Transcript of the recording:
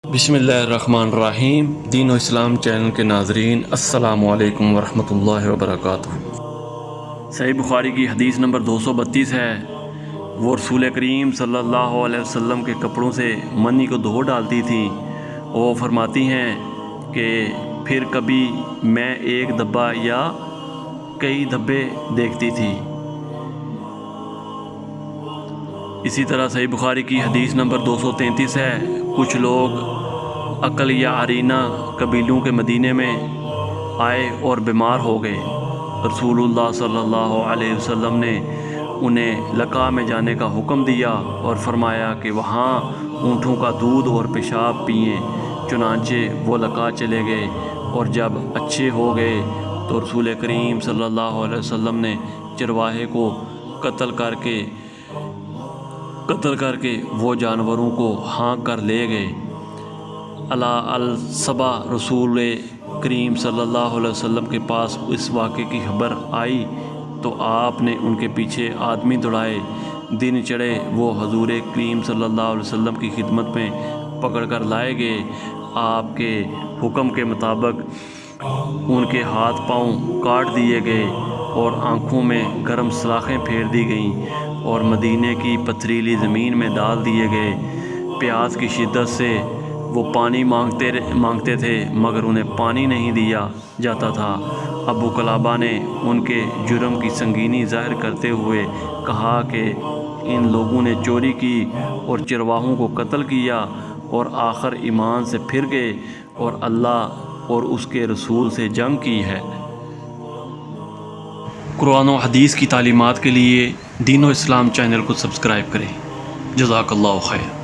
بسم اللہ الرحمن الرحیم۔ دین و اسلام چینل کے ناظرین، السلام علیکم ورحمۃ اللہ وبرکاتہ۔ صحیح بخاری کی حدیث نمبر 232 ہے، وہ رسول کریم صلی اللہ علیہ وسلم کے کپڑوں سے منی کو دھو ڈالتی تھی۔ وہ فرماتی ہیں کہ پھر کبھی میں ایک دھبا یا کئی دھبے دیکھتی تھی۔ اسی طرح صحیح بخاری کی حدیث نمبر 233 ہے، کچھ لوگ عقل یا ارینہ قبیلوں کے مدینے میں آئے اور بیمار ہو گئے۔ رسول اللہ صلی اللہ علیہ وسلم نے انہیں لقا میں جانے کا حکم دیا اور فرمایا کہ وہاں اونٹوں کا دودھ اور پیشاب پئیں۔ چنانچہ وہ لقا چلے گئے، اور جب اچھے ہو گئے تو رسول کریم صلی اللہ علیہ وسلم نے چرواہے کو قتل کر کے وہ جانوروں کو ہانک کر لے گئے۔ الصبا رسول کریم صلی اللہ علیہ وسلم کے پاس اس واقعے کی خبر آئی تو آپ نے ان کے پیچھے آدمی دوڑائے۔ دن چڑھے وہ حضور کریم صلی اللہ علیہ وسلم کی خدمت میں پکڑ کر لائے گئے۔ آپ کے حکم کے مطابق ان کے ہاتھ پاؤں کاٹ دیے گئے اور آنکھوں میں گرم سلاخیں پھیر دی گئیں، اور مدینے کی پتھریلی زمین میں ڈال دیے گئے۔ پیاس کی شدت سے وہ پانی مانگتے تھے، مگر انہیں پانی نہیں دیا جاتا تھا۔ ابو قلابہ نے ان کے جرم کی سنگینی ظاہر کرتے ہوئے کہا کہ ان لوگوں نے چوری کی اور چرواہوں کو قتل کیا، اور آخر ایمان سے پھر گئے اور اللہ اور اس کے رسول سے جنگ کی ہے۔ قرآن و حدیث کی تعلیمات کے لیے دین و اسلام چینل کو سبسکرائب کریں۔ جزاک اللہ خیر۔